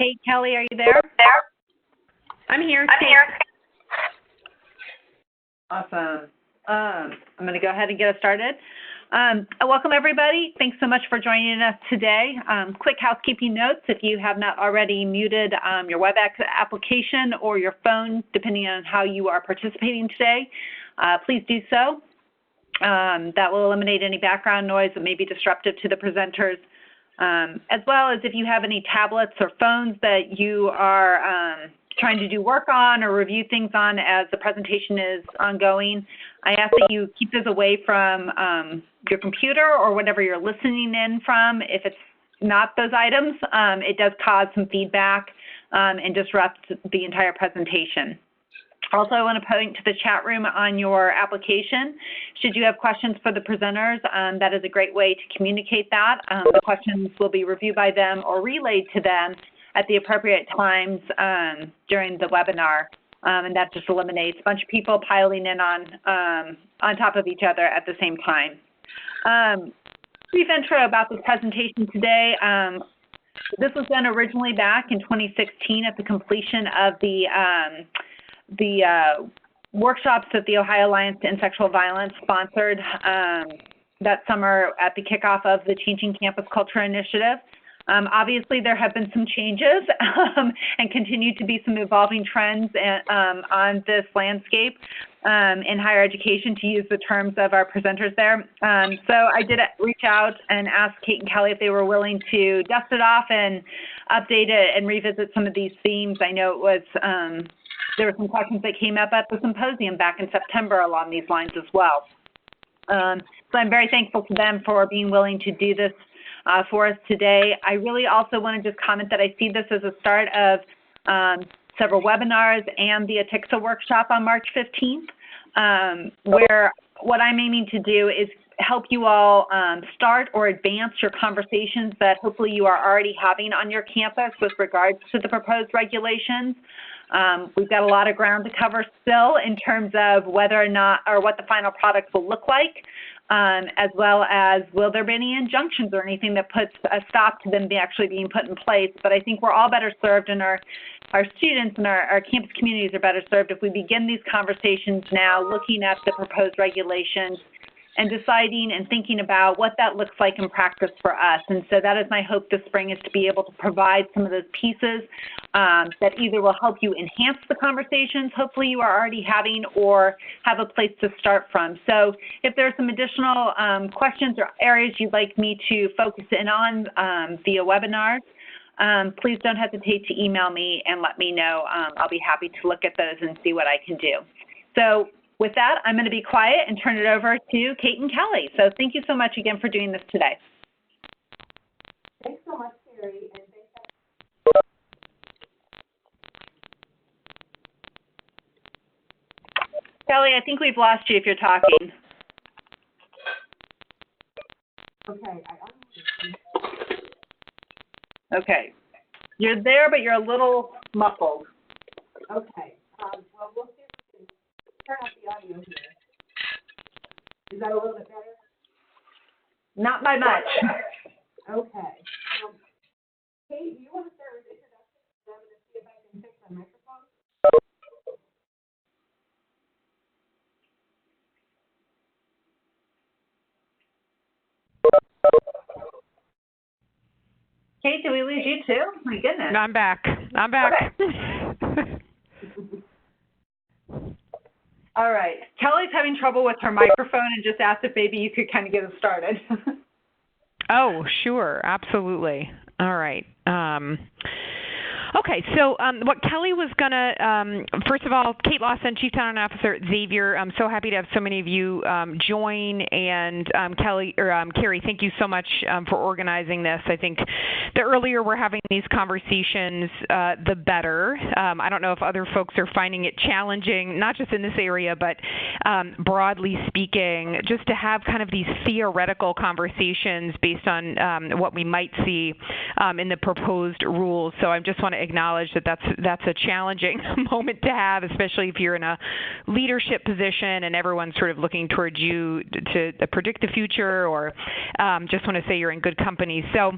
Kate, Kelly, are you there? I'm here. Awesome. I'm going to go ahead and get us started. Welcome, everybody. Thanks so much for joining us today. Quick housekeeping notes. If you have not already muted your WebEx application or your phone, depending on how you are participating today, please do so. That will eliminate any background noise that may be disruptive to the presenters, as well as if you have any tablets or phones that you are trying to do work on or review things on as the presentation is ongoing. I ask that you keep those away from your computer or whatever you're listening in from. If it's not those items, it does cause some feedback and disrupt the entire presentation. Also, I want to point to the chat room on your application. Should you have questions for the presenters, that is a great way to communicate that. The questions will be reviewed by them or relayed to them at the appropriate times during the webinar, and that just eliminates a bunch of people piling in on top of each other at the same time. Brief intro about this presentation today. This was done originally back in 2016 at the completion of the workshops that the Ohio Alliance to End Sexual Violence sponsored that summer at the kickoff of the Changing Campus Culture Initiative. Obviously, there have been some changes and continue to be some evolving trends on this landscape in higher education, to use the terms of our presenters there. So I did reach out and ask Kate and Kelly if they were willing to dust it off and update it and revisit some of these themes. I know it was there were some questions that came up at the symposium back in September along these lines as well. So I'm very thankful to them for being willing to do this for us today. I really also want to just comment that I see this as a start of several webinars and the ATIXA workshop on March 15th, where what I'm aiming to do is help you all start or advance your conversations that hopefully you are already having on your campus with regards to the proposed regulations. We've got a lot of ground to cover still in terms of whether or not, or what the final product will look like, as well as will there be any injunctions or anything that puts a stop to them actually being put in place. But I think we're all better served, and our students and our campus communities are better served if we begin these conversations now, looking at the proposed regulations and deciding and thinking about what that looks like in practice for us. And so that is my hope this spring, is to be able to provide some of those pieces that either will help you enhance the conversations hopefully you are already having, or have a place to start from. So if there are some additional questions or areas you'd like me to focus in on via webinars, please don't hesitate to email me and let me know. I'll be happy to look at those and see what I can do. So with that, I'm going to be quiet and turn it over to Kate and Kelly. So thank you so much again for doing this today. Thanks so much, Carrie. And Kelly, I think we've lost you if you're talking. okay, Okay. You're there, but you're a little muffled. okay. Well, we'll see if we can turn up the audio here. Is that a little bit better? Not by much. Okay. Kate, do you want to start with introduction? I'm going to see if I can fix my microphone. Kate, did we lose you too? My goodness. No, I'm back. Okay. All right. Kelly's having trouble with her microphone and just asked if maybe you could kind of get us started. Oh, sure. Absolutely. All right. Okay, so what Kelly was going to, first of all, Kate Lawson, Chief Talent Officer at Xavier. I'm so happy to have so many of you join. And Carrie, thank you so much for organizing this. I think the earlier we're having these conversations, the better. I don't know if other folks are finding it challenging, not just in this area, but broadly speaking, just to have kind of these theoretical conversations based on what we might see in the proposed rules. So I just want to acknowledge that that's a challenging moment to have, especially if you're in a leadership position and everyone's sort of looking towards you to predict the future, or just want to say you're in good company. So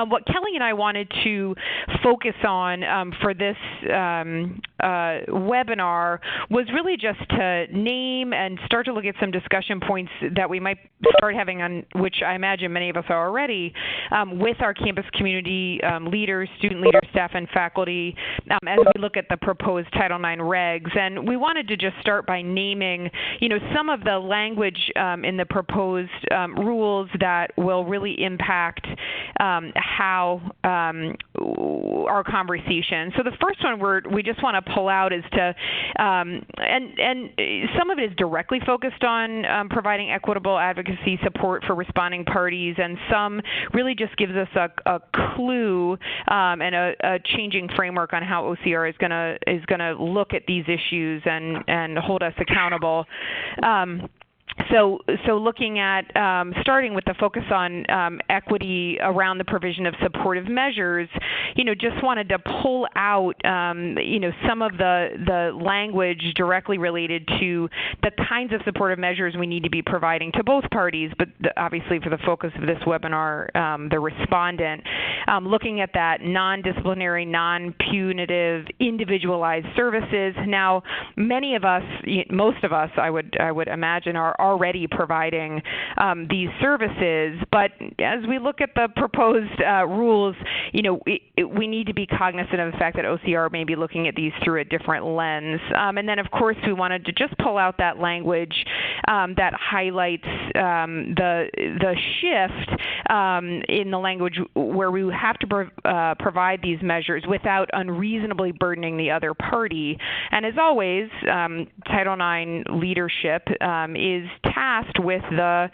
what Kelly and I wanted to focus on for this webinar was really just to name and start to look at some discussion points that we might start having on, which I imagine many of us are already, with our campus community leaders, student leaders, staff, and faculty as we look at the proposed Title IX regs. And we wanted to just start by naming, some of the language in the proposed rules that will really impact how our conversation. So the first one we just want to pull out is to, and some of it is directly focused on providing equitable advocacy support for responding parties, and some really just gives us a clue and a changing framework on how OCR is gonna look at these issues and hold us accountable. So looking at starting with the focus on equity around the provision of supportive measures, just wanted to pull out, some of the language directly related to the kinds of supportive measures we need to be providing to both parties, but obviously for the focus of this webinar, the respondent, looking at that non-disciplinary, non-punitive, individualized services. Now, many of us, most of us, I would imagine, are already providing these services, but as we look at the proposed rules, we need to be cognizant of the fact that OCR may be looking at these through a different lens. And then, of course, we wanted to just pull out that language that highlights the shift in the language where we have to provide these measures without unreasonably burdening the other party. And as always, Title IX leadership is tasked with the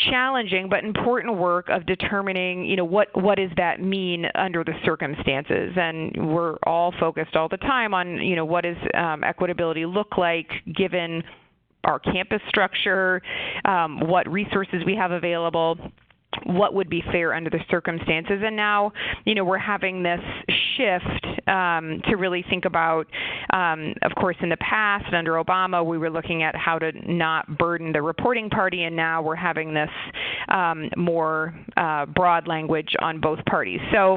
challenging but important work of determining, what does that mean under the circumstances. And we're all focused all the time on, what does equitability look like given our campus structure, what resources we have available, what would be fair under the circumstances. And now, we're having this shift to really think about, of course, in the past, under Obama, we were looking at how to not burden the reporting party, and now we're having this more broad language on both parties. So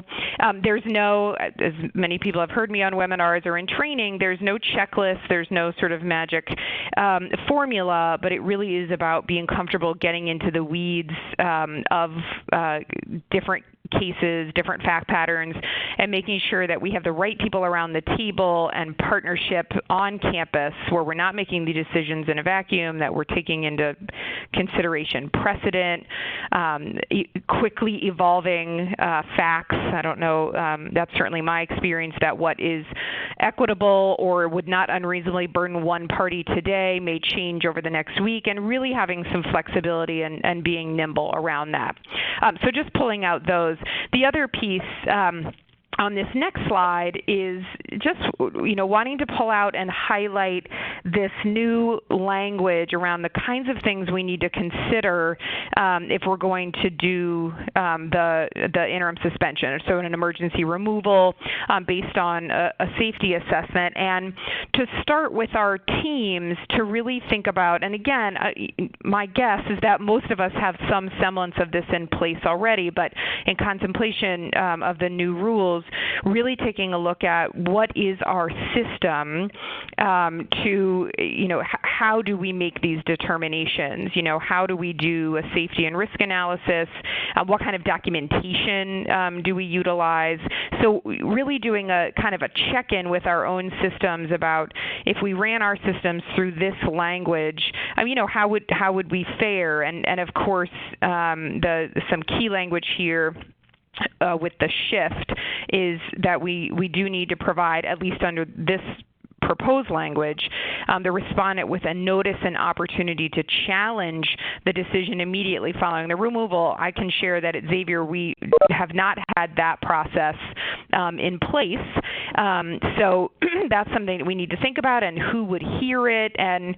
there's no, as many people have heard me on webinars or in training, there's no checklist, there's no sort of magic formula, but it really is about being comfortable getting into the weeds of different cases, different fact patterns, and making sure that we have the right people around the table and partnership on campus where we're not making the decisions in a vacuum, that we're taking into consideration precedent, quickly evolving facts. I don't know, that's certainly my experience, that what is equitable or would not unreasonably burden one party today may change over the next week, and really having some flexibility and being nimble around that. So just pulling out those. The other piece on this next slide is just, wanting to pull out and highlight this new language around the kinds of things we need to consider if we're going to do the interim suspension, so an emergency removal based on a safety assessment. And to start with our teams to really think about, and again, my guess is that most of us have some semblance of this in place already, but in contemplation of the new rules, really taking a look at what is our system to, how do we make these determinations? How do we do a safety and risk analysis? What kind of documentation do we utilize? So really doing a kind of a check-in with our own systems about if we ran our systems through this language, how would we fare? And of course, some key language here with the shift is that we do need to provide, at least under this proposed language, the respondent with a notice and opportunity to challenge the decision immediately following the removal. I can share that at Xavier we have not had that process in place. So that's something that we need to think about, and who would hear it, and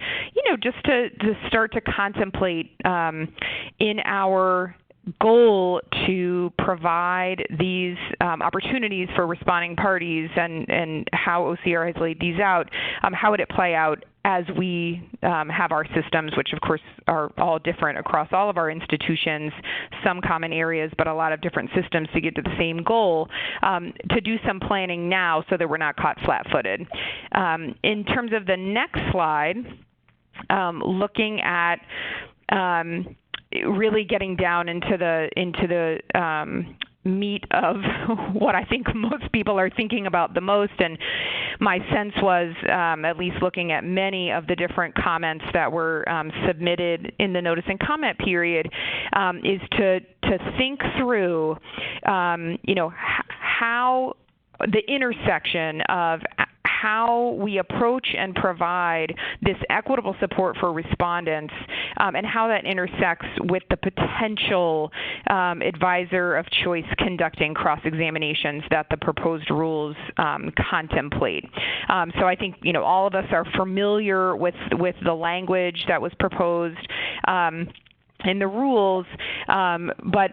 just to start to contemplate in our goal to provide these opportunities for responding parties and how OCR has laid these out, how would it play out as we have our systems, which of course are all different across all of our institutions, some common areas, but a lot of different systems to get to the same goal, to do some planning now so that we're not caught flat-footed. In terms of the next slide, looking at really getting down into the meat of what I think most people are thinking about the most, and my sense was, at least looking at many of the different comments that were submitted in the notice and comment period, is to think through, how the intersection of how we approach and provide this equitable support for respondents, and how that intersects with the potential advisor of choice conducting cross-examinations that the proposed rules contemplate. So I think all of us are familiar with the language that was proposed in the rules, but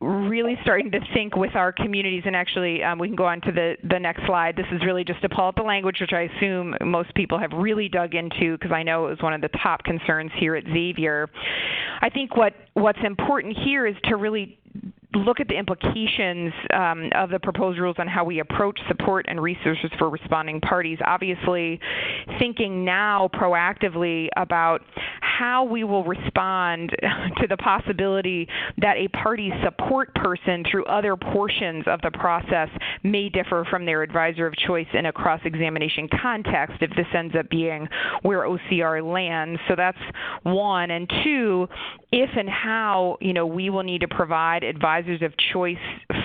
really starting to think with our communities, and actually we can go on to the next slide. This is really just to pull out the language, which I assume most people have really dug into, because I know it was one of the top concerns here at Xavier. I think what's important here is to really look at the implications of the proposed rules on how we approach support and resources for responding parties. Obviously, thinking now proactively about how we will respond to the possibility that a party's support person through other portions of the process may differ from their advisor of choice in a cross-examination context if this ends up being where OCR lands. So that's one. And two, if and how we will need to provide advisors of choice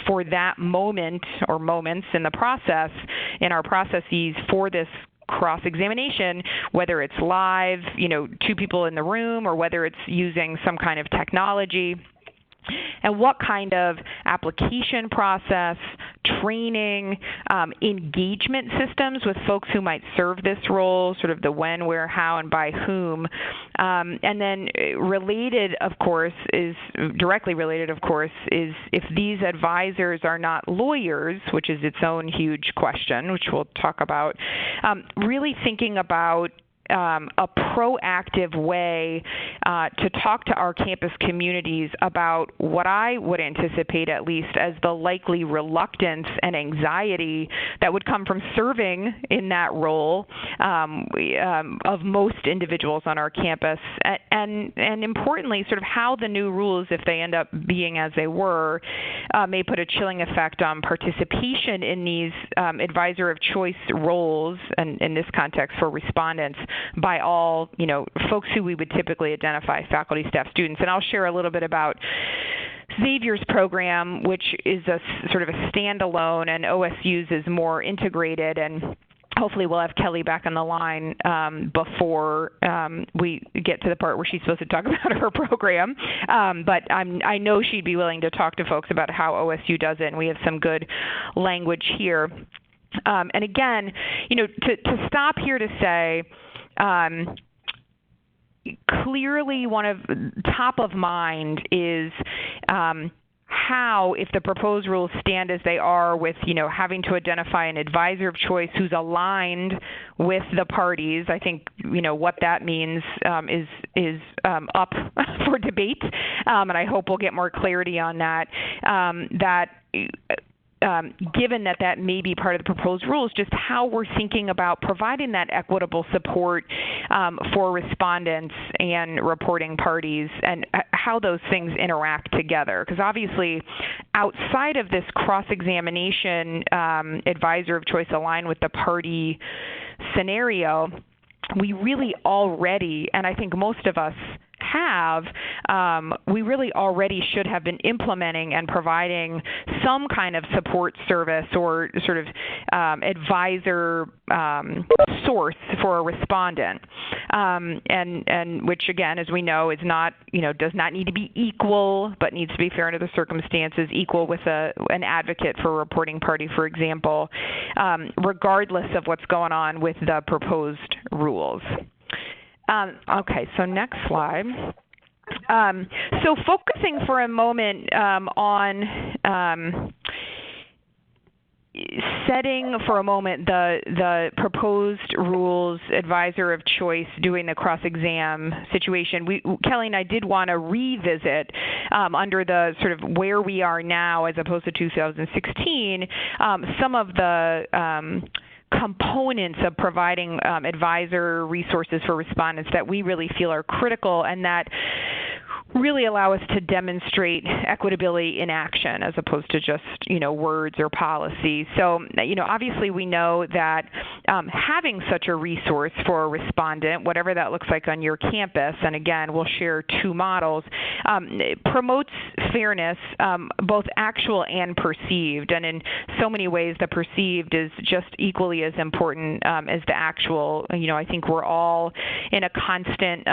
for that moment or moments in the process, in our processes for this cross-examination, whether it's live, two people in the room, or whether it's using some kind of technology. And what kind of application process, training, engagement systems with folks who might serve this role, sort of the when, where, how, and by whom. And then directly related, of course, is if these advisors are not lawyers, which is its own huge question, which we'll talk about, really thinking about a proactive way to talk to our campus communities about what I would anticipate, at least, as the likely reluctance and anxiety that would come from serving in that role of most individuals on our campus, and importantly, sort of how the new rules, if they end up being as they were, may put a chilling effect on participation in these advisor of choice roles, and in this context for respondents, by all, folks who we would typically identify, faculty, staff, students. And I'll share a little bit about Xavier's program, which is a sort of a standalone, and OSU's is more integrated, and hopefully we'll have Kelly back on the line before we get to the part where she's supposed to talk about her program. But I know she'd be willing to talk to folks about how OSU does it, and we have some good language here. And again, to stop here to say, clearly one of top of mind is how, if the proposed rules stand as they are with, having to identify an advisor of choice who's aligned with the parties, I think, what that means is up for debate, and I hope we'll get more clarity on that, given that may be part of the proposed rules, just how we're thinking about providing that equitable support for respondents and reporting parties, and how those things interact together. Because obviously, outside of this cross-examination advisor of choice aligned with the party scenario, we really already, and I think most of us we really already should have been implementing and providing some kind of support service or sort of advisor source for a respondent, and which, again, as we know, is not, does not need to be equal, but needs to be fair under the circumstances, equal with an advocate for a reporting party, for example, regardless of what's going on with the proposed rules. Okay, so next slide. So focusing for a moment on setting for a moment the proposed rules advisor of choice doing the cross-exam situation, Kelly and I did want to revisit under the sort of where we are now as opposed to 2016, some of the components of providing advisor resources for respondents that we really feel are critical and that really allow us to demonstrate equitability in action as opposed to just, words or policy. So, obviously we know that having such a resource for a respondent, whatever that looks like on your campus, and again, we'll share two models, promotes fairness, both actual and perceived. And in so many ways, the perceived is just equally as important as the actual. I think we're all in a constant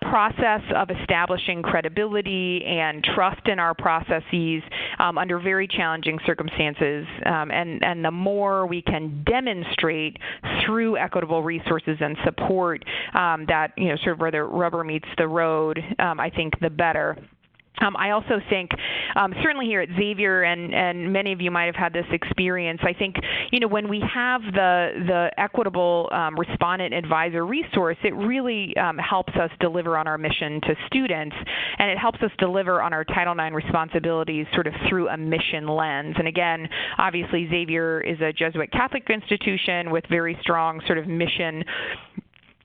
process of establishing credibility and trust in our processes under very challenging circumstances. And the more we can demonstrate through equitable resources and support that, sort of where the rubber meets the road, I think the better. I also think, certainly here at Xavier, and many of you might have had this experience, I think, when we have the equitable respondent advisor resource, it really helps us deliver on our mission to students, and it helps us deliver on our Title IX responsibilities sort of through a mission lens. And again, obviously Xavier is a Jesuit Catholic institution with very strong sort of mission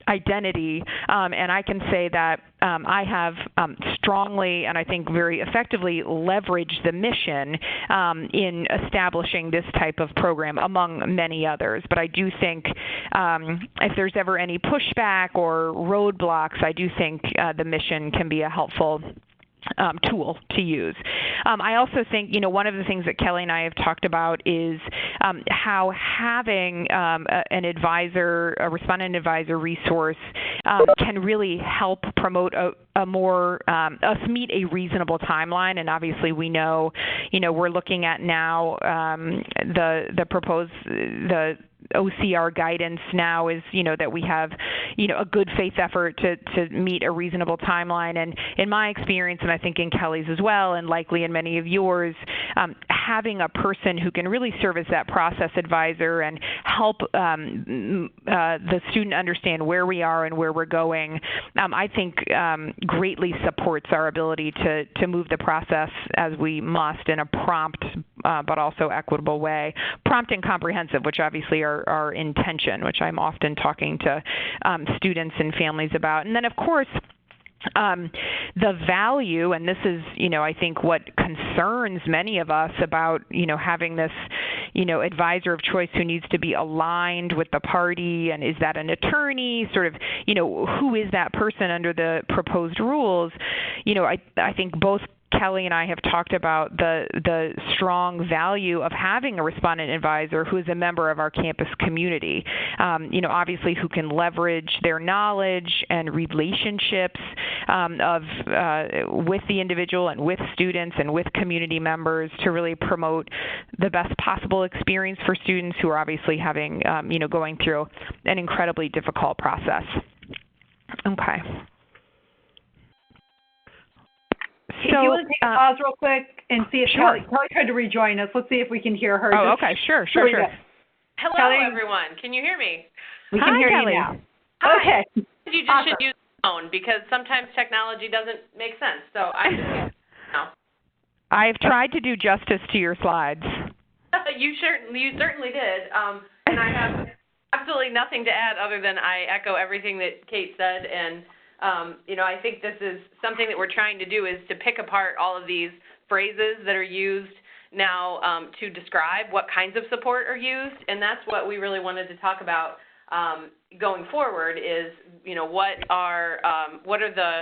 identity, and I can say that I have strongly and I think very effectively leveraged the mission in establishing this type of program among many others. But I do think if there's ever any pushback or roadblocks, I do think the mission can be a helpful tool to use. I also think, one of the things that Kelly and I have talked about is how having an advisor, a respondent advisor resource can really help promote a more, us meet a reasonable timeline. And obviously we know, we're looking at now the proposed, the OCR guidance now is, that we have, a good faith effort to meet a reasonable timeline. And in my experience, and I think in Kelly's as well, and likely in many of yours, having a person who can really serve as that process advisor and help the student understand where we are and where we're going, I think greatly supports our ability to move the process as we must in a prompt but also equitable way. Prompt and comprehensive, which obviously are our intention, which I'm often talking to students and families about. And then, of course, the value, and this is, I think what concerns many of us about, having this, advisor of choice who needs to be aligned with the party, and is that an attorney, sort of, who is that person under the proposed rules? I think both Kelly and I have talked about the strong value of having a respondent advisor who is a member of our campus community, obviously who can leverage their knowledge and relationships with the individual and with students and with community members to really promote the best possible experience for students who are obviously having, going through an incredibly difficult process. Okay. So, do you want to take a pause real quick and see if sure. Kelly tried to rejoin us? Let's see if we can hear her. Oh, okay, sure. Hello, Kelly? Everyone. Can you hear me? We can hear Kelly. you now. Hi. Okay. You just should use the phone because sometimes technology doesn't make sense. So I'm just using it now. I've tried to do justice to your slides. You certainly did. And I have absolutely nothing to add other than I echo everything that Kate said. And I think this is something that we're trying to do is to pick apart all of these phrases that are used now to describe what kinds of support are used, and that's what we really wanted to talk about going forward is, what are the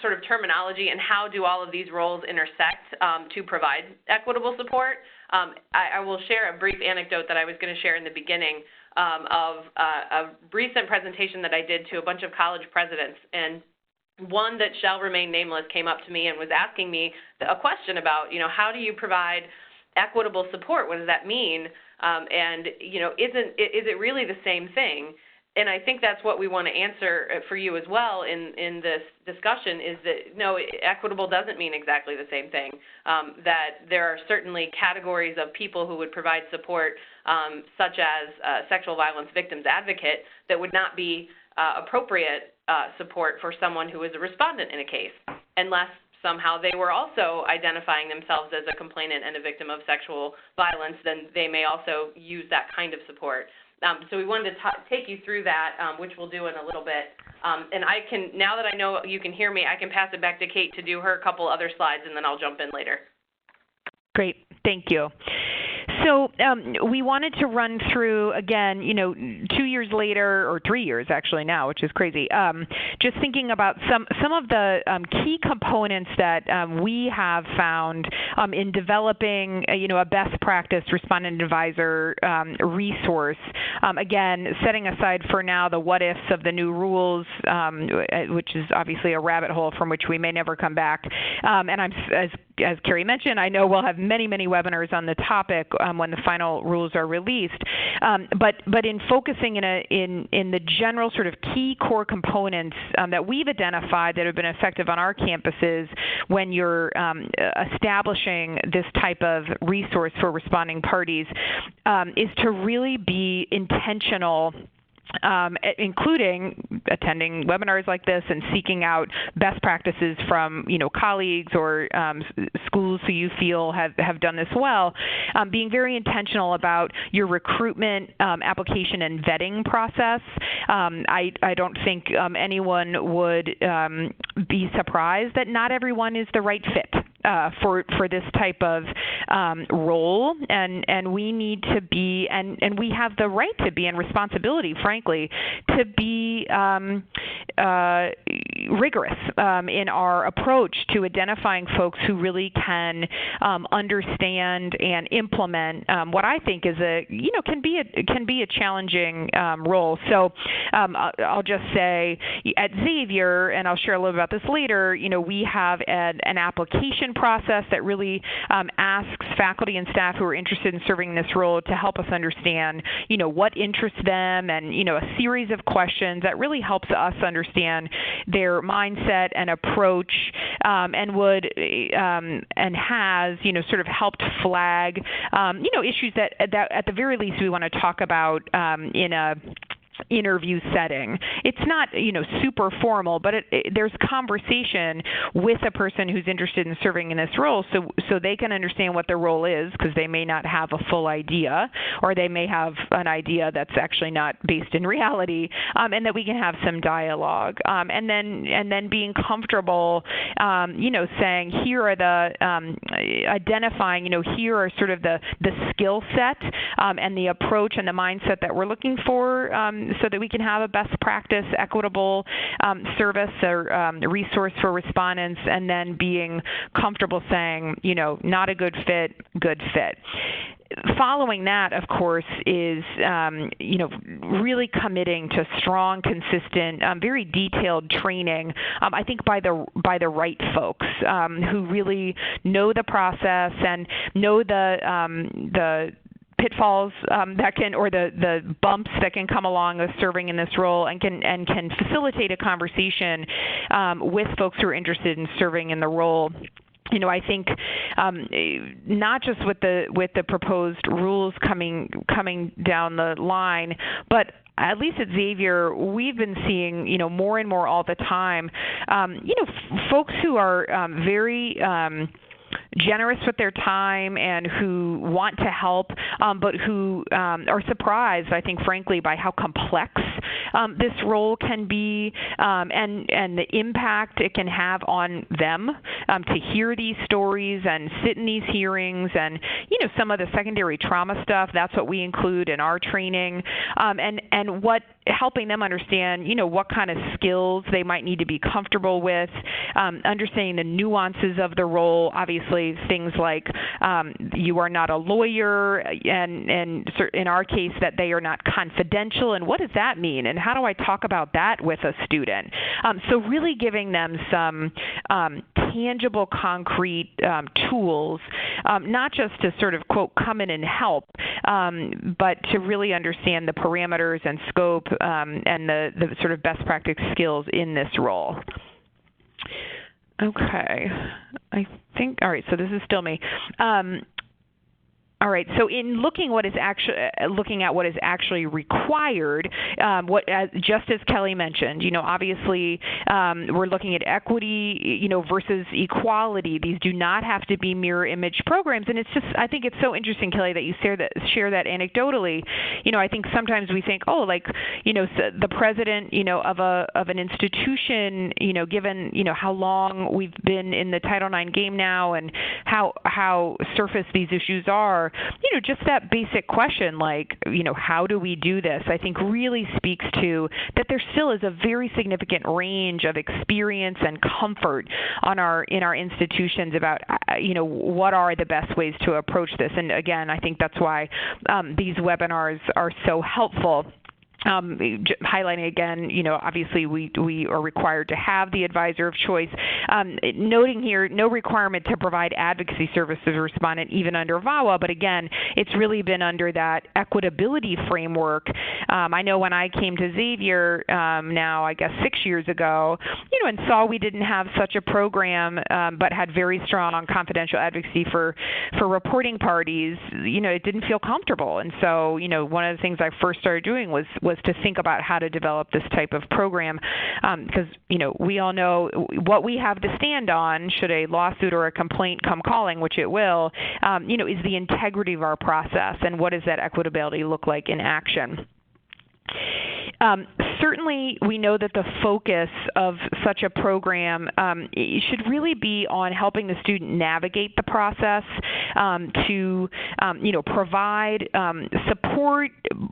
sort of terminology and how do all of these roles intersect to provide equitable support. I will share a brief anecdote that I was going to share in the beginning of a recent presentation that I did to a bunch of college presidents, and one that shall remain nameless came up to me and was asking me a question about, how do you provide equitable support? What does that mean? And, is it really the same thing? And I think that's what we want to answer for you as well in this discussion is that, no, equitable doesn't mean exactly the same thing, that there are certainly categories of people who would provide support, such as sexual violence victims advocate, that would not be appropriate support for someone who is a respondent in a case, unless somehow they were also identifying themselves as a complainant and a victim of sexual violence, then they may also use that kind of support. So we wanted to take you through that, which we'll do in a little bit. And I can, now that I know you can hear me, I can pass it back to Kate to do her couple other slides, and then I'll jump in later. Great. Thank you. So we wanted to run through, again, 2 years later, or 3 years actually now, which is crazy, just thinking about some of the key components that we have found in developing, a best practice respondent advisor resource. Again, setting aside for now the what ifs of the new rules, which is obviously a rabbit hole from which we may never come back. And I'm, as Carrie mentioned, I know we'll have many webinars on the topic when the final rules are released. But in focusing in the general sort of key core components that we've identified that have been effective on our campuses when you're establishing this type of resource for responding parties is to really be intentional, including attending webinars like this and seeking out best practices from, colleagues or schools who you feel have done this well, being very intentional about your recruitment, application, and vetting process. I don't think anyone would be surprised that not everyone is the right fit for this type of role, and we need to be, and we have the right to be and responsibility, frankly, to be rigorous in our approach to identifying folks who really can understand and implement what I think is can be a challenging role. So I'll just say at Xavier, and I'll share a little about this later, we have an application process that really asks faculty and staff who are interested in serving in this role to help us understand, what interests them, and, a series of questions that really helps us understand their mindset and approach, and would and has, sort of helped flag, issues that at the very least we want to talk about in a interview setting. It's not, super formal, but there's conversation with a person who's interested in serving in this role, so they can understand what their role is, because they may not have a full idea, or they may have an idea that's actually not based in reality, and that we can have some dialogue, and then being comfortable, saying here are the identifying, here are sort of the skill set and the approach and the mindset that we're looking for, so that we can have a best practice, equitable service or resource for respondents, and then being comfortable saying, not a good fit, good fit. Following that, of course, is really committing to strong, consistent, very detailed training. I think by the right folks who really know the process and know the pitfalls that can, or the bumps that can come along with serving in this role, and can facilitate a conversation with folks who are interested in serving in the role. I think not just with the proposed rules coming down the line, but at least at Xavier, we've been seeing, more and more all the time, folks who are very generous with their time and who want to help, but who are surprised, I think, frankly, by how complex this role can be, and the impact it can have on them to hear these stories and sit in these hearings, and some of the secondary trauma stuff. That's what we include in our training, and what helping them understand, what kind of skills they might need to be comfortable with, understanding the nuances of the role. Obviously, things like you are not a lawyer, and in our case, that they are not confidential, and what does that mean, and how do I talk about that with a student? So really giving them some tangible, concrete tools, not just to sort of, quote, come in and help, but to really understand the parameters and scope and the sort of best practice skills in this role. Okay, I think, all right, so this is still me. All right. So in looking at what is actually required, just as Kelly mentioned, obviously we're looking at equity, versus equality. These do not have to be mirror image programs, and I think it's so interesting, Kelly, that you share that anecdotally. I think sometimes we think, the president, of an institution, given how long we've been in the Title IX game now, and how surface these issues are. Just that basic question, how do we do this, I think really speaks to that there still is a very significant range of experience and comfort in our institutions about, what are the best ways to approach this. And again, I think that's why these webinars are so helpful. Highlighting again, obviously we are required to have the advisor of choice. Noting here, no requirement to provide advocacy services to respondent even under VAWA, but again, it's really been under that equitability framework. I know when I came to Xavier now, I guess 6 years ago, and saw we didn't have such a program, but had very strong confidential advocacy for reporting parties, it didn't feel comfortable. And so, one of the things I first started doing was to think about how to develop this type of program, because we all know what we have to stand on should a lawsuit or a complaint come calling, which it will, is the integrity of our process, and what does that equitability look like in action. Certainly, we know that the focus of such a program should really be on helping the student navigate the process, to provide support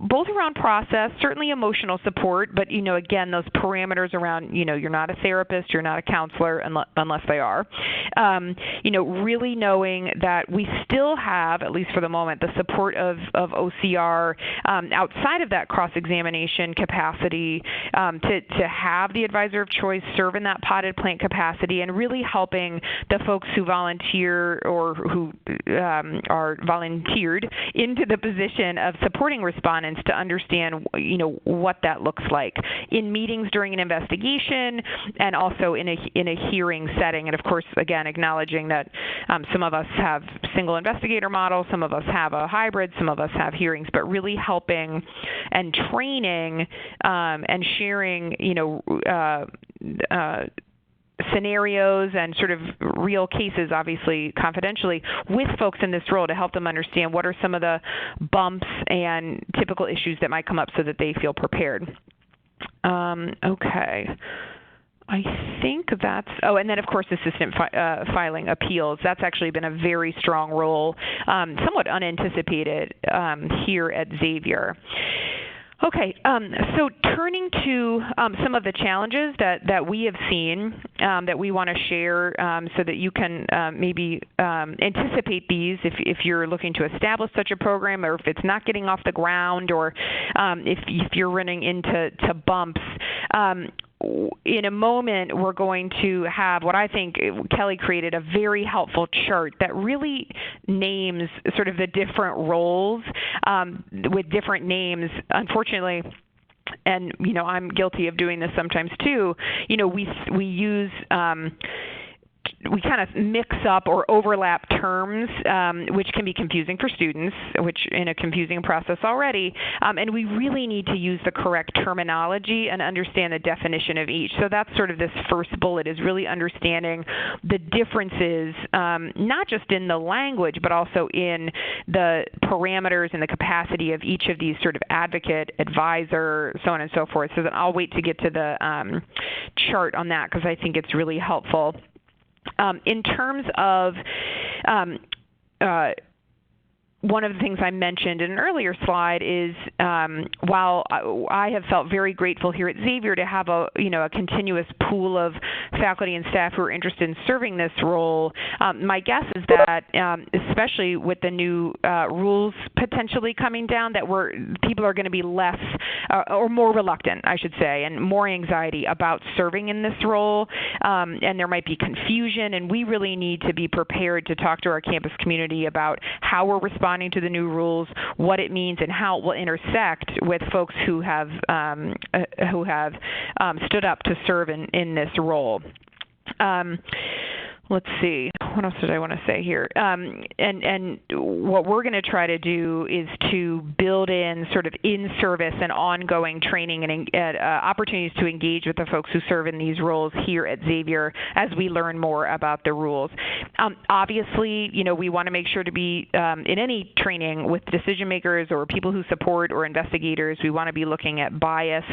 both around process, certainly emotional support, but again, those parameters around you're not a therapist, you're not a counselor unless they are. Really knowing that we still have, at least for the moment, the support of OCR outside of that cross-examination capacity, to have the advisor of choice serve in that potted plant capacity, and really helping the folks who volunteer or who are volunteered into the position of supporting respondents to understand what that looks like in meetings during an investigation, and also in a hearing setting. And of course, again, acknowledging that some of us have single investigator models, some of us have a hybrid, some of us have hearings, but really helping and training and sharing, scenarios and sort of real cases, obviously confidentially, with folks in this role to help them understand what are some of the bumps and typical issues that might come up so that they feel prepared. Okay. I think that's, and then of course assistant filing appeals. That's actually been a very strong role, somewhat unanticipated here at Xavier. Okay, so turning to some of the challenges that we have seen that we want to share so that you can maybe anticipate these if you're looking to establish such a program, or if it's not getting off the ground, or if you're running into bumps. In a moment, we're going to have what I think Kelly created, a very helpful chart that really names sort of the different roles with different names. Unfortunately, and I'm guilty of doing this sometimes too. We use we kind of mix up or overlap terms, which can be confusing for students, which in a confusing process already, and we really need to use the correct terminology and understand the definition of each. So that's sort of this first bullet, is really understanding the differences, not just in the language, but also in the parameters and the capacity of each of these sort of advocate, advisor, so on and so forth. So that I'll wait to get to the chart on that, because I think it's really helpful. In terms of one of the things I mentioned in an earlier slide is while I have felt very grateful here at Xavier to have a continuous pool of faculty and staff who are interested in serving this role, my guess is that especially with the new rules potentially coming down, that people are going to be less or more reluctant, I should say, and more anxiety about serving in this role, and there might be confusion, and we really need to be prepared to talk to our campus community about how we're responding responding to the new rules, what it means, and how it will intersect with folks who have stood up to serve in this role. Let's see, what else did I want to say here? And what we're going to try to do is to build in sort of in-service and ongoing training and opportunities to engage with the folks who serve in these roles here at Xavier as we learn more about the rules. Obviously, we want to make sure to be in any training with decision makers or people who support or investigators, we want to be looking at bias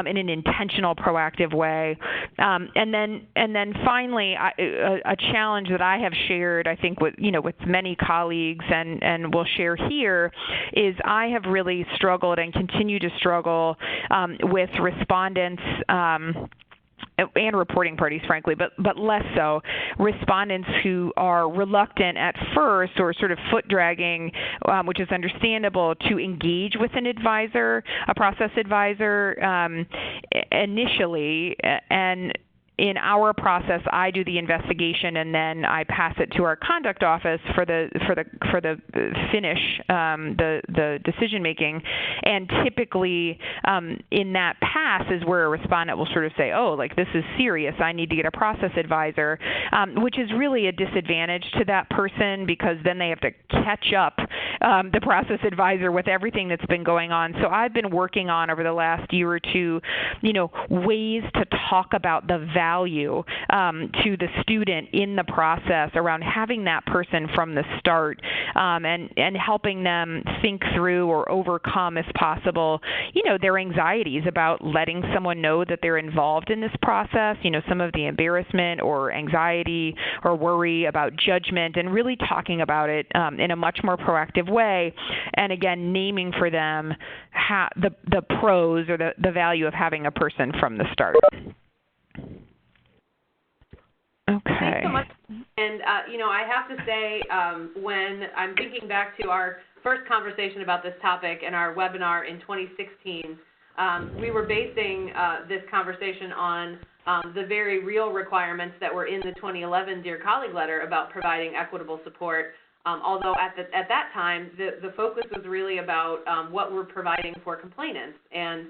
in an intentional, proactive way. And then finally, a challenge that I have shared, I think, with many colleagues and will share here, is I have really struggled and continue to struggle with respondents and reporting parties, frankly, but less so, respondents who are reluctant at first or sort of foot-dragging, which is understandable, to engage with an advisor, a process advisor, initially, and in our process, I do the investigation and then I pass it to our conduct office for the finish, the decision making. And typically, in that pass is where a respondent will sort of say, "Oh, like this is serious. I need to get a process advisor," which is really a disadvantage to that person because then they have to catch up the process advisor with everything that's been going on. So I've been working on over the last year or two, ways to talk about the value to the student in the process around having that person from the start, and helping them think through or overcome, as possible, their anxieties about letting someone know that they're involved in this process, some of the embarrassment or anxiety or worry about judgment, and really talking about it in a much more proactive way, and again, naming for them the pros or the value of having a person from the start. Okay. Thanks so much. And, I have to say, when I'm thinking back to our first conversation about this topic and our webinar in 2016, we were basing this conversation on the very real requirements that were in the 2011 Dear Colleague letter about providing equitable support, although at that time, the focus was really about what we're providing for complainants and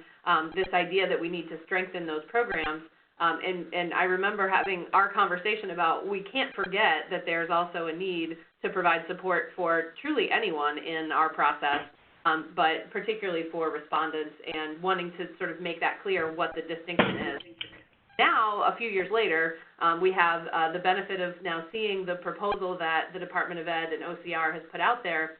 this idea that we need to strengthen those programs. And I remember having our conversation about we can't forget that there's also a need to provide support for truly anyone in our process, but particularly for respondents, and wanting to sort of make that clear what the distinction is. Now, a few years later, we have the benefit of now seeing the proposal that the Department of Ed and OCR has put out there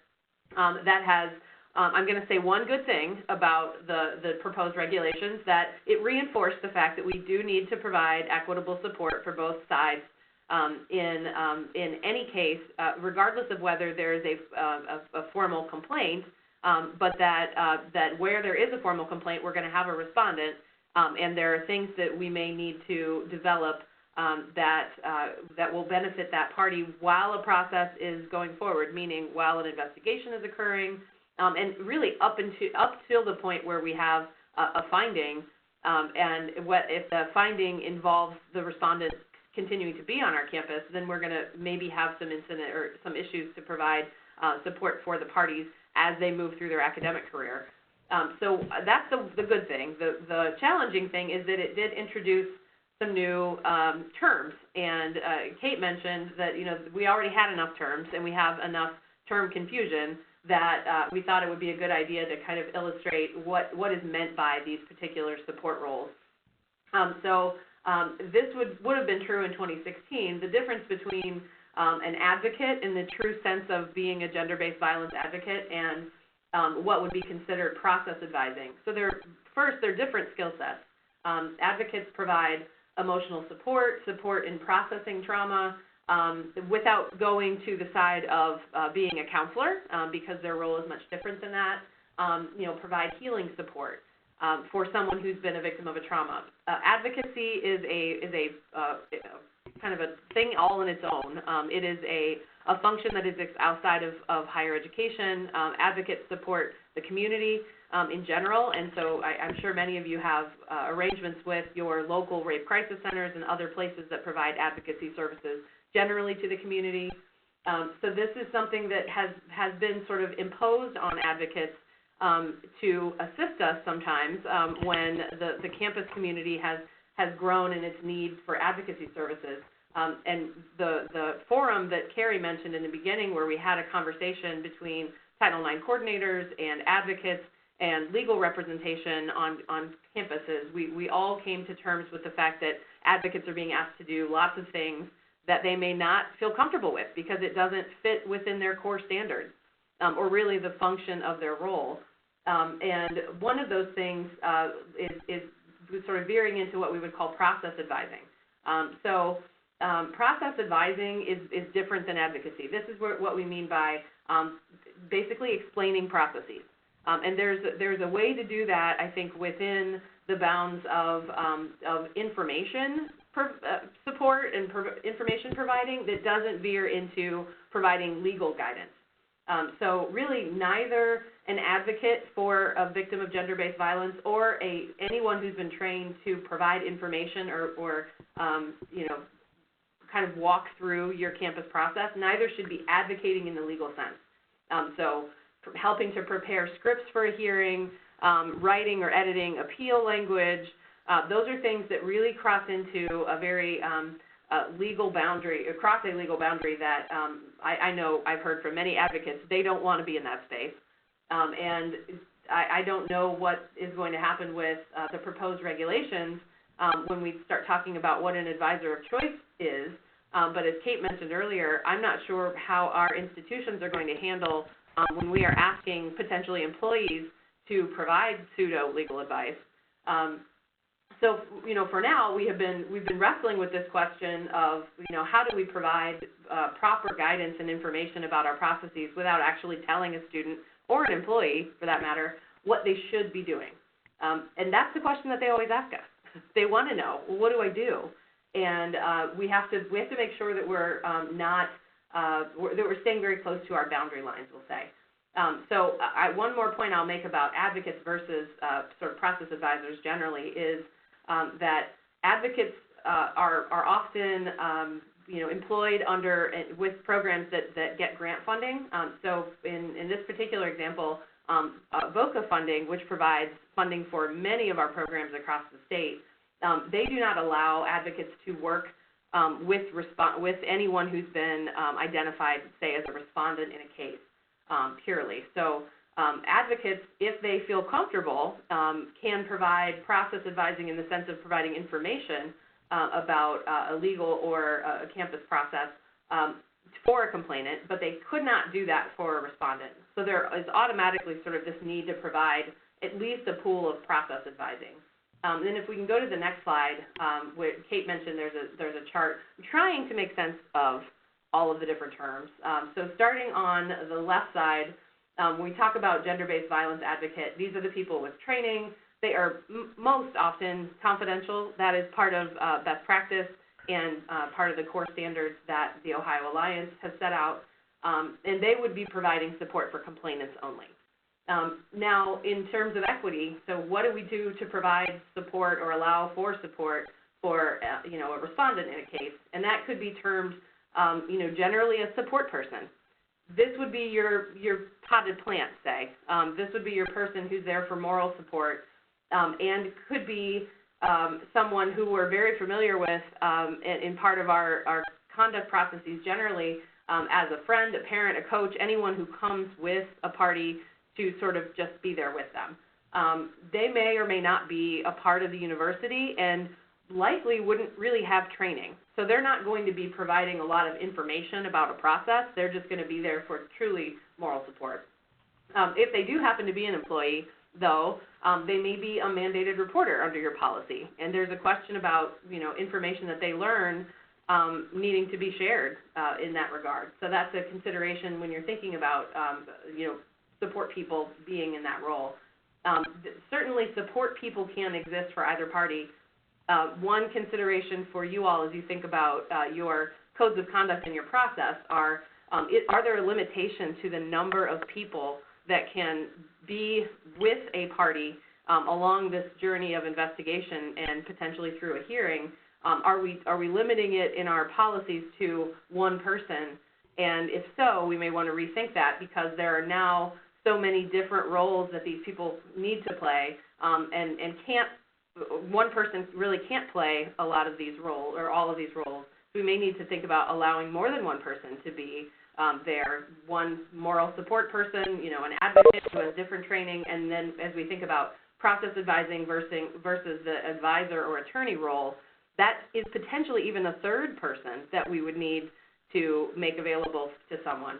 that has I'm going to say one good thing about the proposed regulations, that it reinforced the fact that we do need to provide equitable support for both sides in any case, regardless of whether there is a formal complaint, but that where there is a formal complaint, we're going to have a respondent, and there are things that we may need to develop that will benefit that party while a process is going forward, meaning while an investigation is occurring, and really up till the point where we have a finding, and if the finding involves the respondent continuing to be on our campus, then we're going to maybe have some incident or some issues to provide support for the parties as they move through their academic career. So that's the good thing. The challenging thing is that it did introduce some new terms, and Kate mentioned that we already had enough terms and we have enough term confusion that we thought it would be a good idea to kind of illustrate what is meant by these particular support roles. So this would have been true in 2016. The difference between an advocate in the true sense of being a gender-based violence advocate and what would be considered process advising. So they're different skill sets. Advocates provide emotional support in processing trauma, without going to the side of being a counselor, because their role is much different than that. Provide healing support for someone who's been a victim of a trauma. Advocacy is a kind of a thing all in its own. It is a function that is outside of higher education. Advocates support the community in general, and so I'm sure many of you have arrangements with your local rape crisis centers and other places that provide advocacy services generally to the community. So this is something that has been sort of imposed on advocates to assist us sometimes when the campus community has grown in its need for advocacy services. And the forum that Carrie mentioned in the beginning, where we had a conversation between Title IX coordinators and advocates and legal representation on campuses, we all came to terms with the fact that advocates are being asked to do lots of things that they may not feel comfortable with because it doesn't fit within their core standards or really the function of their role. And one of those things is sort of veering into what we would call process advising. Process advising is different than advocacy. This is what we mean by basically explaining processes. And there's a way to do that, I think, within the bounds of information support and information providing that doesn't veer into providing legal guidance. So really neither an advocate for a victim of gender-based violence or anyone who's been trained to provide information or kind of walk through your campus process, neither should be advocating in the legal sense. So helping to prepare scripts for a hearing, writing or editing appeal language, those are things that really cross into a very legal boundary, across a legal boundary that I know I've heard from many advocates, they don't want to be in that space. And I don't know what is going to happen with the proposed regulations when we start talking about what an advisor of choice is. But as Kate mentioned earlier, I'm not sure how our institutions are going to handle when we are asking potentially employees to provide pseudo-legal advice. So, for now, we've been wrestling with this question of, how do we provide proper guidance and information about our processes without actually telling a student or an employee, for that matter, what they should be doing. And that's the question that they always ask us. They want to know, well, what do I do? And we have to make sure that we're that we're staying very close to our boundary lines, we'll say. One more point I'll make about advocates versus sort of process advisors generally is that advocates are often employed with programs that get grant funding. So in this particular example, VOCA funding, which provides funding for many of our programs across the state, they do not allow advocates to work with anyone who's been identified, say, as a respondent in a case purely. So advocates, if they feel comfortable, can provide process advising in the sense of providing information about a legal or a campus process for a complainant, but they could not do that for a respondent. So there is automatically sort of this need to provide at least a pool of process advising. Then if we can go to the next slide, where Kate mentioned there's a chart trying to make sense of all of the different terms. So starting on the left side, when we talk about gender-based violence advocate, these are the people with training. They are most often confidential. That is part of best practice and part of the core standards that the Ohio Alliance has set out. And they would be providing support for complainants only. Now, in terms of equity, so what do we do to provide support or allow for support for a respondent in a case? And that could be termed, generally a support person. This would be your potted plant, say. This would be your person who's there for moral support, and could be someone who we're very familiar with in part of our conduct processes generally as a friend, a parent, a coach, anyone who comes with a party to sort of just be there with them. They may or may not be a part of the university and likely wouldn't really have training. So they're not going to be providing a lot of information about a process. They're just going to be there for truly moral support. If they do happen to be an employee, though, they may be a mandated reporter under your policy. And there's a question about, information that they learn needing to be shared in that regard. So that's a consideration when you're thinking about, support people being in that role. Certainly support people can exist for either party. One consideration for you all as you think about your codes of conduct in your process are there a limitation to the number of people that can be with a party along this journey of investigation and potentially through a hearing? Are we limiting it in our policies to one person? And if so, we may want to rethink that because there are now so many different roles that these people need to play, and one person really can't play a lot of these roles or all of these roles. So we may need to think about allowing more than one person to be there, one moral support person, an advocate who has different training, and then as we think about process advising versus the advisor or attorney role, that is potentially even a third person that we would need to make available to someone.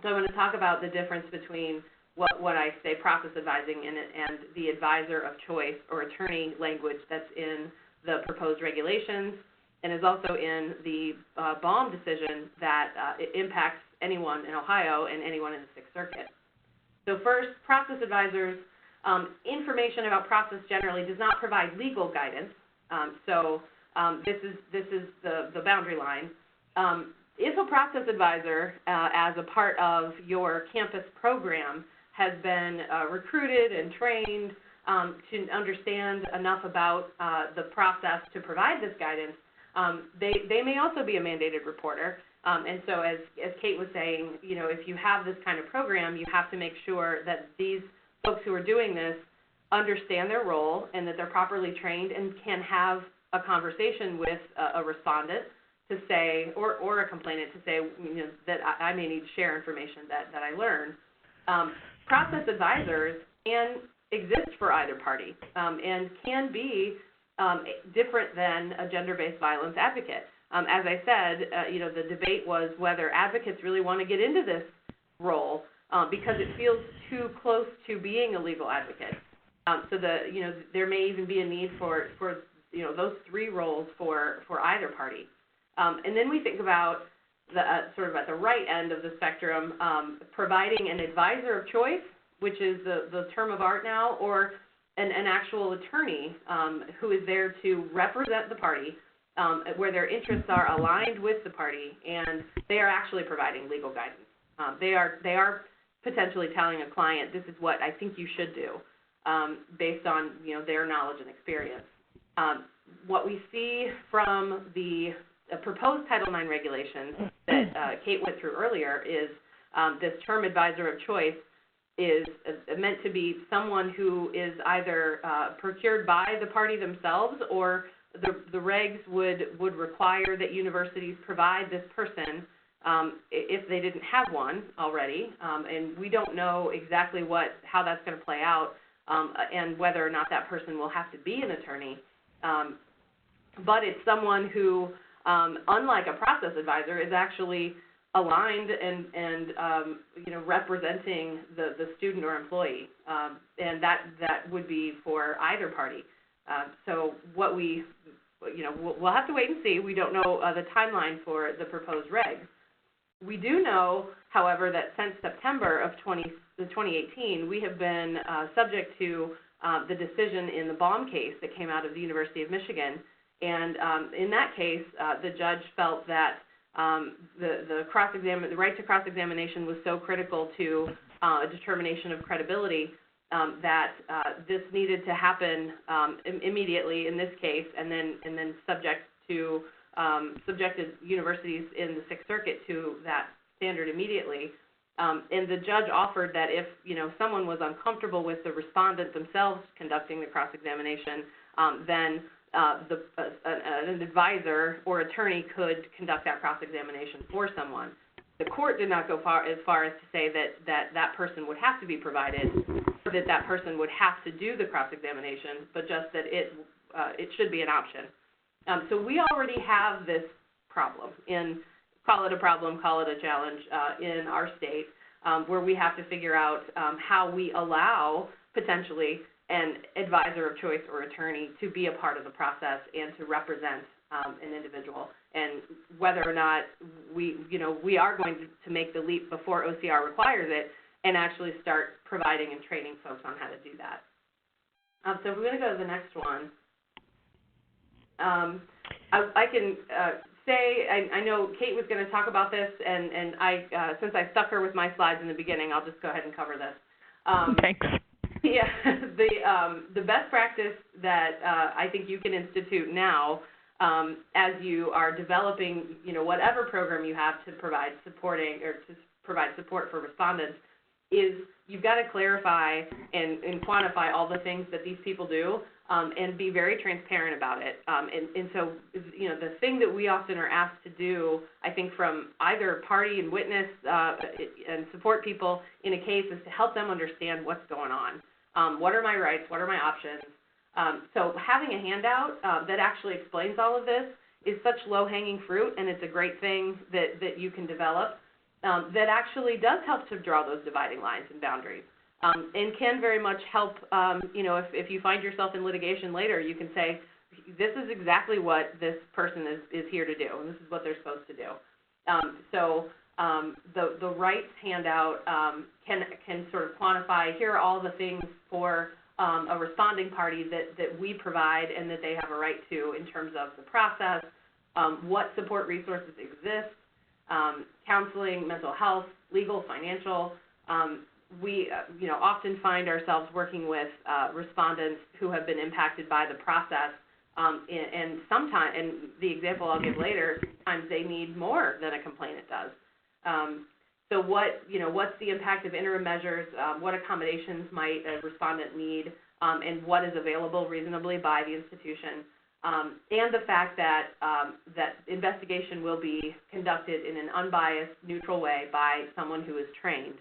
So I'm going to talk about the difference between what I say process advising and the advisor of choice or attorney language that's in the proposed regulations and is also in the BOM decision that it impacts anyone in Ohio and anyone in the Sixth Circuit. So first, process advisors, information about process generally does not provide legal guidance. This is the boundary line. If a process advisor, as a part of your campus program, has been recruited and trained to understand enough about the process to provide this guidance, they may also be a mandated reporter. And so as Kate was saying, if you have this kind of program, you have to make sure that these folks who are doing this understand their role and that they're properly trained and can have a conversation with a respondent to say, or a complainant to say, that I may need to share information that I learned. Process advisors can exist for either party and can be different than a gender-based violence advocate. As I said, the debate was whether advocates really want to get into this role because it feels too close to being a legal advocate. So there may even be a need for those three roles for either party. And then we think about the sort of at the right end of the spectrum, providing an advisor of choice, which is the term of art now, or an actual attorney who is there to represent the party, where their interests are aligned with the party, and they are actually providing legal guidance. They are potentially telling a client, this is what I think you should do, based on their knowledge and experience. What we see from the proposed Title IX regulations that Kate went through earlier is this term advisor of choice is meant to be someone who is either procured by the party themselves, or the regs would require that universities provide this person if they didn't have one already. And we don't know exactly how that's going to play out and whether or not that person will have to be an attorney. But it's someone who, unlike a process advisor, is actually aligned and representing the student or employee, and that would be for either party. So what we'll have to wait and see. We don't know the timeline for the proposed regs. We do know, however, that since September of 2018, we have been subject to the decision in the Baum case that came out of the University of Michigan. And in that case, the judge felt that the right to cross-examination was so critical to a determination of credibility that this needed to happen immediately in this case, and then subjected universities in the Sixth Circuit to that standard immediately. And the judge offered that if someone was uncomfortable with the respondent themselves conducting the cross-examination, then an advisor or attorney could conduct that cross-examination for someone. The court did not go as far as to say that person would have to be provided, or that person would have to do the cross-examination, but just that it should be an option. So we already have this problem call it a problem, call it a challenge in our state, where we have to figure out how we allow potentially an advisor of choice or attorney to be a part of the process and to represent an individual, and whether or not we are going to make the leap before OCR requires it and actually start providing and training folks on how to do that. So we're going to go to the next one. I can say, I know Kate was going to talk about this, and since I stuck her with my slides in the beginning, I'll just go ahead and cover this. Thanks. Yeah, the best practice that I think you can institute now as you are developing, whatever program you have to provide supporting or to provide support for respondents, is you've got to clarify and quantify all the things that these people do, and be very transparent about it. And so, the thing that we often are asked to do, I think, from either party and witness and support people in a case, is to help them understand what's going on. What are my rights? What are my options? So having a handout that actually explains all of this is such low-hanging fruit, and it's a great thing that you can develop that actually does help to draw those dividing lines and boundaries, and can very much help, if you find yourself in litigation later, you can say, this is exactly what this person is here to do, and this is what they're supposed to do. So the rights handout can sort of quantify, here are all the things for a responding party that we provide and that they have a right to in terms of the process, what support resources exist, counseling, mental health, legal, financial. We often find ourselves working with respondents who have been impacted by the process, and sometimes, and the example I'll give later, sometimes they need more than a complainant does. So what's the impact of interim measures? What accommodations might a respondent need, and what is available reasonably by the institution? And the fact that that investigation will be conducted in an unbiased, neutral way by someone who is trained.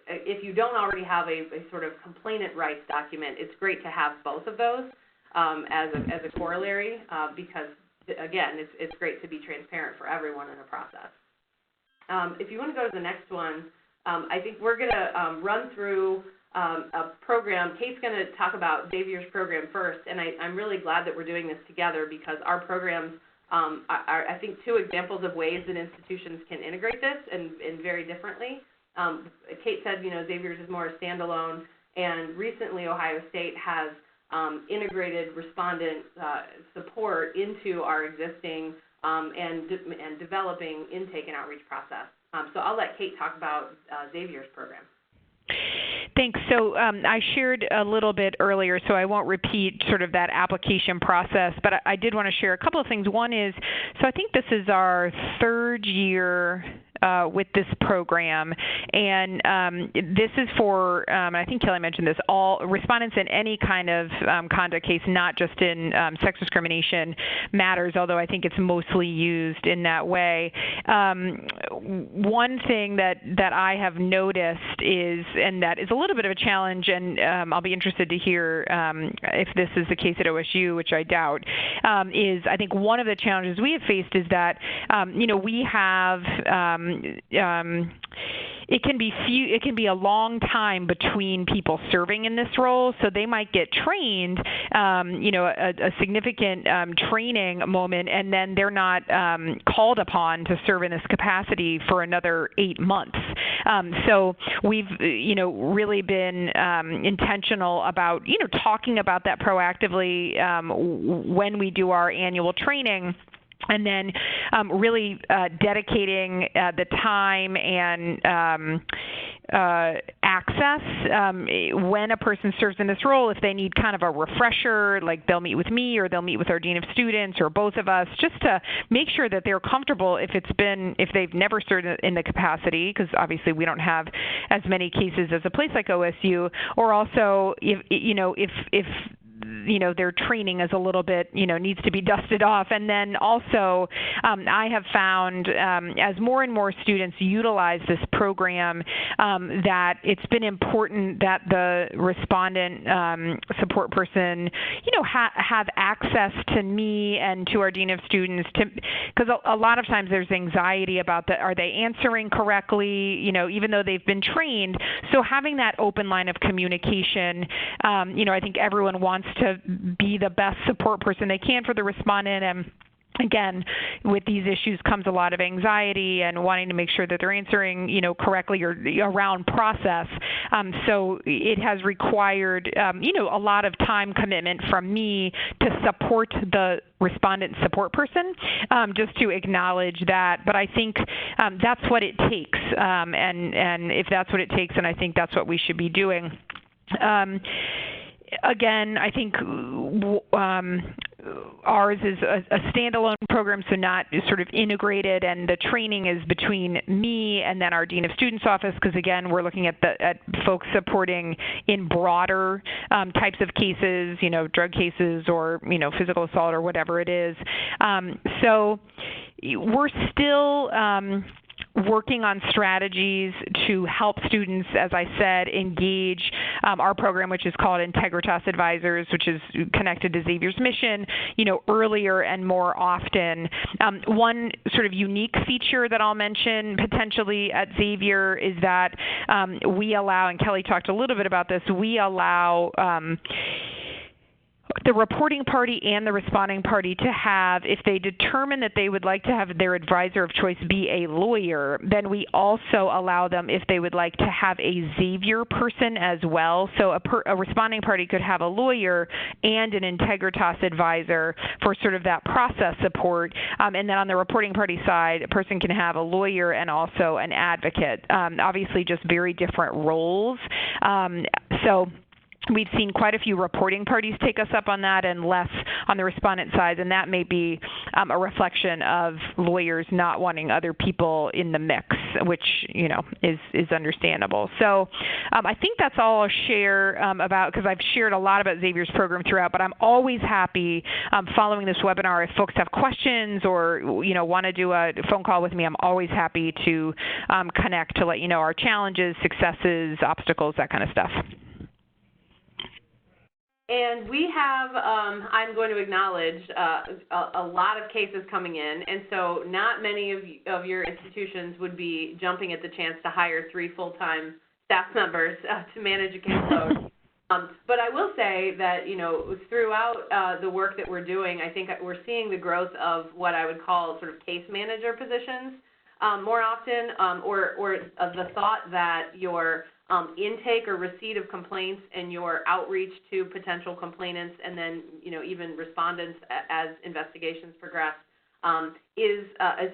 If you don't already have a sort of complainant rights document, it's great to have both of those as a corollary, because, again, it's great to be transparent for everyone in a process. If you want to go to the next one, I think we're going to run through a program. Kate's going to talk about Xavier's program first, and I'm really glad that we're doing this together, because our programs are, I think, two examples of ways that institutions can integrate this and very differently. Kate said, Xavier's is more a standalone, and recently Ohio State has integrated respondent support into our existing and developing intake and outreach process. So I'll let Kate talk about Xavier's program. Thanks. So I shared a little bit earlier, so I won't repeat sort of that application process, but I did want to share a couple of things. One is, so I think this is our third year with this program, and this is for, I think Kelly mentioned this, all respondents in any kind of conduct case, not just in sex discrimination matters, although I think it's mostly used in that way. One thing that I have noticed is, and that is a little bit of a challenge, and I'll be interested to hear if this is the case at OSU, which I doubt, is I think one of the challenges we have faced is that, we have it can be a long time between people serving in this role, so they might get trained, a significant training moment, and then they're not called upon to serve in this capacity for another 8 months. So we've, really been intentional about, talking about that proactively when we do our annual training. And then really dedicating the time and access when a person serves in this role. If they need kind of a refresher, like they'll meet with me or they'll meet with our Dean of Students or both of us, just to make sure that they're comfortable if they've never served in the capacity, because obviously we don't have as many cases as a place like OSU, or also if their training is a little bit, needs to be dusted off. And then also, I have found as more and more students utilize this program, that it's been important that the respondent support person, have access to me and to our Dean of Students, because a lot of times there's anxiety about are they answering correctly, even though they've been trained. So having that open line of communication, I think everyone wants to be the best support person they can for the respondent, and again, with these issues comes a lot of anxiety and wanting to make sure that they're answering, correctly or around process. So it has required, a lot of time commitment from me to support the respondent support person, just to acknowledge that. But I think that's what it takes, and if that's what it takes, then I think that's what we should be doing. Again, I think ours is a standalone program, so not sort of integrated, and the training is between me and then our Dean of Students office, because again, we're looking at folks supporting in broader types of cases, drug cases or, physical assault or whatever it is. So we're still working on strategies to help students, as I said, engage our program, which is called Integritas Advisors, which is connected to Xavier's mission, earlier and more often. One sort of unique feature that I'll mention potentially at Xavier is that we allow, and Kelly talked a little bit about this, we allow the reporting party and the responding party to have, if they determine that they would like to have their advisor of choice be a lawyer, then we also allow them, if they would like, to have a Xavier person as well. So a responding party could have a lawyer and an Integritas advisor for sort of that process support. And then on the reporting party side, a person can have a lawyer and also an advocate. Obviously just very different roles. So we've seen quite a few reporting parties take us up on that and less on the respondent side, and that may be a reflection of lawyers not wanting other people in the mix, which, is understandable. So I think that's all I'll share about, because I've shared a lot about Xavier's program throughout, but I'm always happy following this webinar if folks have questions or, want to do a phone call with me. I'm always happy to connect to let you know our challenges, successes, obstacles, that kind of stuff. And we have, I'm going to acknowledge, a lot of cases coming in, and so not many of your institutions would be jumping at the chance to hire 3 full-time staff members to manage a caseload. But I will say that, throughout the work that we're doing, I think we're seeing the growth of what I would call sort of case manager positions more often, or the thought that your intake or receipt of complaints and your outreach to potential complainants and then, even respondents as investigations progress is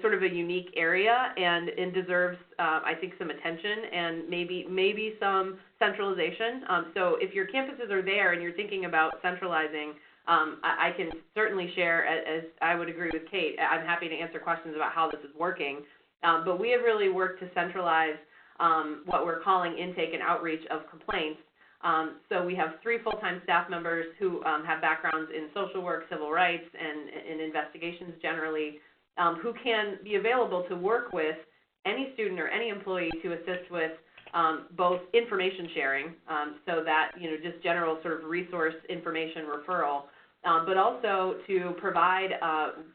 sort of a unique area and deserves, I think, some attention and maybe some centralization. So if your campuses are there and you're thinking about centralizing, I can certainly share, as I would agree with Kate, I'm happy to answer questions about how this is working. But we have really worked to centralize what we're calling intake and outreach of complaints. So we have 3 full-time staff members who have backgrounds in social work, civil rights, and in investigations generally, who can be available to work with any student or any employee to assist with both information sharing, so that, just general sort of resource information referral, but also to provide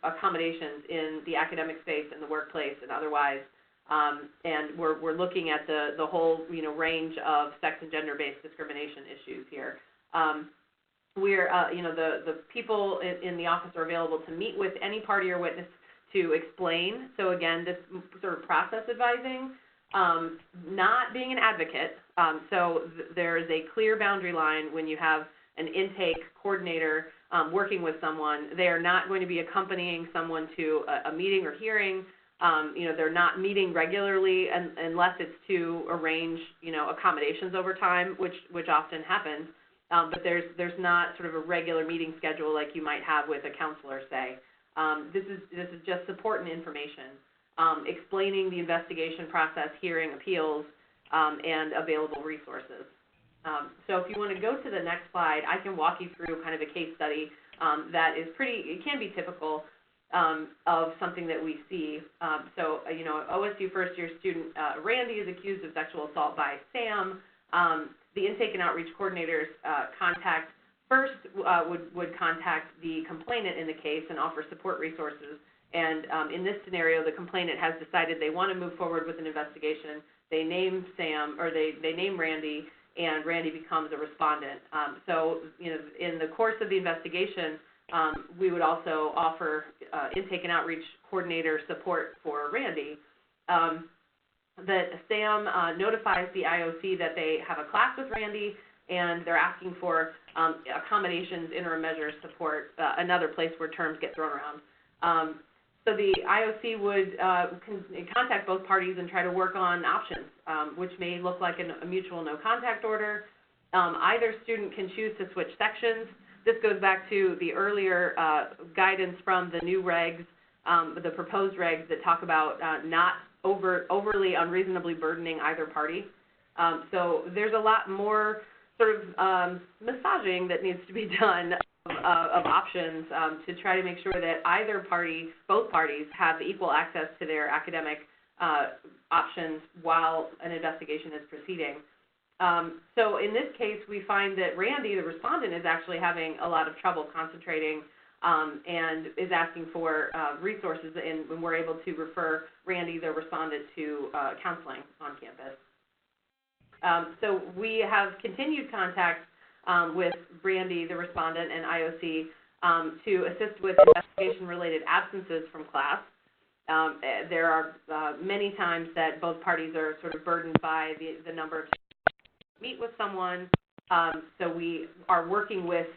accommodations in the academic space, in the workplace, and otherwise. And we're looking at the whole, range of sex and gender-based discrimination issues here. We're, the people in the office are available to meet with any party or witness to explain. So again, this sort of process advising, not being an advocate. So there is a clear boundary line when you have an intake coordinator working with someone. They are not going to be accompanying someone to a meeting or hearing. They're not meeting regularly unless it's to arrange, accommodations over time, which often happens. But there's not sort of a regular meeting schedule like you might have with a counselor, say. This is just support and information, explaining the investigation process, hearing appeals, and available resources. So if you want to go to the next slide, I can walk you through kind of a case study that is it can be typical of something that we see. So, OSU first-year student Randy is accused of sexual assault by Sam. The intake and outreach coordinators would contact the complainant in the case and offer support resources. And in this scenario, the complainant has decided they want to move forward with an investigation. They name Sam, or they name Randy, and Randy becomes a respondent. So, in the course of the investigation, we would also offer intake and outreach coordinator support for Randy. That Sam notifies the IOC that they have a class with Randy, and they're asking for accommodations, interim measures, support, another place where terms get thrown around. So the IOC would contact both parties and try to work on options, which may look like a mutual no contact order. Either student can choose to switch sections. this goes back to the earlier guidance from the new regs, the proposed regs that talk about not overly unreasonably burdening either party. So there's a lot more sort of massaging that needs to be done of options to try to make sure that either party, both parties, have equal access to their academic options while an investigation is proceeding. So in this case, we find that Randy, the respondent, is actually having a lot of trouble concentrating and is asking for resources, and when we're able to refer Randy, the respondent, to counseling on campus. So we have continued contact with Randy, the respondent, and IOC to assist with investigation-related absences from class. There are many times that both parties are sort of burdened by the number of meet with someone. So we are working with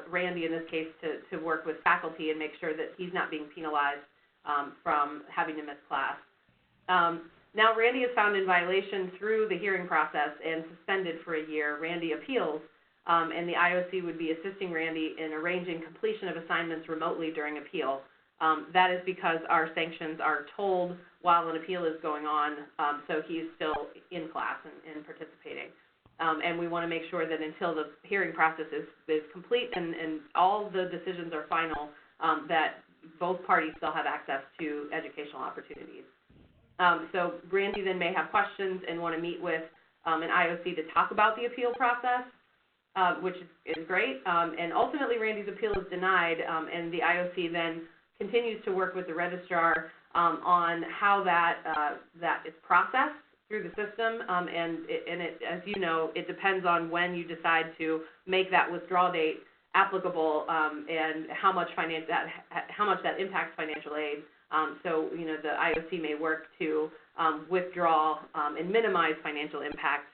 Randy in this case to work with faculty and make sure that he's not being penalized from having to miss class. Now Randy is found in violation through the hearing process and suspended for a year. Randy appeals, and the IOC would be assisting Randy in arranging completion of assignments remotely during appeal. That is because our sanctions are told while an appeal is going on, so he is still in class and participating. And we want to make sure that until the hearing process is complete and all the decisions are final, that both parties still have access to educational opportunities. So Randy then may have questions and want to meet with an IOC to talk about the appeal process, which is great. And ultimately, Randy's appeal is denied, and the IOC then continues to work with the registrar on how that is processed through the system, and as you know, it depends on when you decide to make that withdrawal date applicable and how much that impacts financial aid. So, you know, the IOC may work to withdraw and minimize financial impact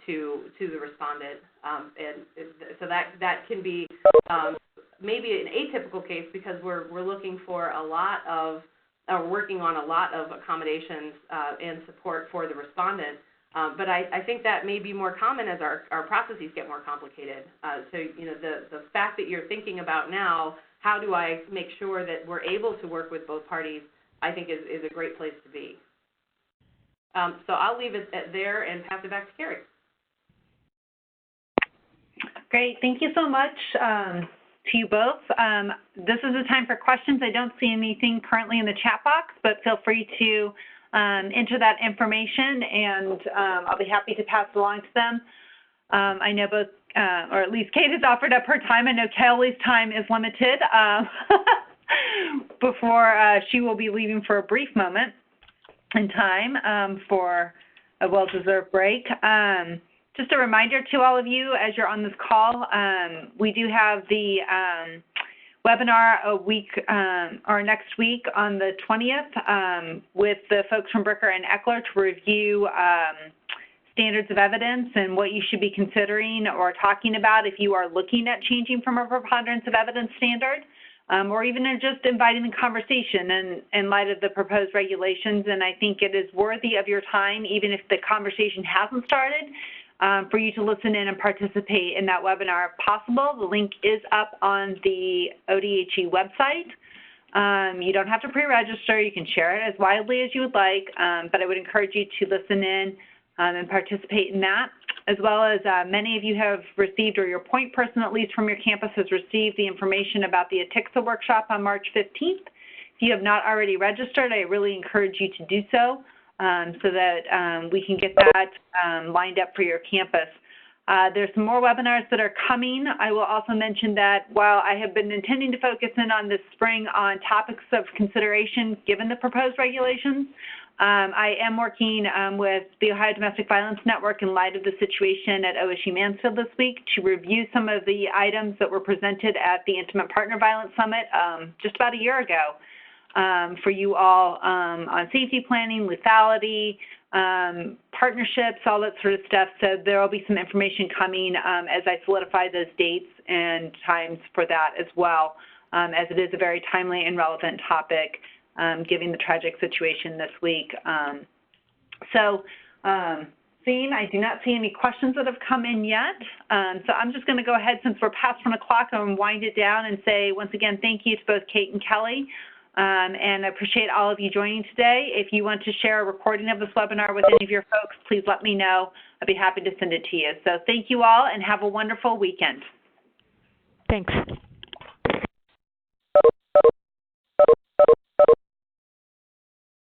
to the respondent, and so that can be maybe an atypical case because we're looking for working on a lot of accommodations and support for the respondent. But I think that may be more common as our processes get more complicated. So, you know, the fact that you're thinking about now, how do I make sure that we're able to work with both parties, I think is a great place to be. So I'll leave it there and pass it back to Carrie. Great. Thank you so much to you both. This is the time for questions. I don't see anything currently in the chat box, but feel free to enter that information, and I'll be happy to pass it along to them. I know both, or at least Kate has offered up her time. I know Kelly's time is limited before she will be leaving for a brief moment in time for a well-deserved break. Just a reminder to all of you as you're on this call, we do have the webinar or next week on the 20th with the folks from Bricker and Eckler to review standards of evidence and what you should be considering or talking about if you are looking at changing from a preponderance of evidence standard, or even just inviting the conversation in light of the proposed regulations. And I think it is worthy of your time, even if the conversation hasn't started, for you to listen in and participate in that webinar if possible. The link is up on the ODHE website. You don't have to pre-register. You can share it as widely as you would like, but I would encourage you to listen in and participate in that, as well as many of you have received, or your point person at least from your campus has received the information about the ATICSA workshop on March 15th. If you have not already registered, I really encourage you to do so, so that we can get that lined up for your campus. There's some more webinars that are coming. I will also mention that while I have been intending to focus in on this spring on topics of consideration given the proposed regulations, I am working with the Ohio Domestic Violence Network in light of the situation at OSU Mansfield this week to review some of the items that were presented at the Intimate Partner Violence Summit just about a year ago for you all on safety planning, lethality, partnerships, all that sort of stuff. So there will be some information coming as I solidify those dates and times for that as well, as it is a very timely and relevant topic given the tragic situation this week. So I do not see any questions that have come in yet. So I'm just going to go ahead, since we're past 1 o'clock, and wind it down and say, once again, thank you to both Kate and Kelly. And I appreciate all of you joining today. If you want to share a recording of this webinar with any of your folks, please let me know. I'd be happy to send it to you. So thank you all, and have a wonderful weekend. Thanks.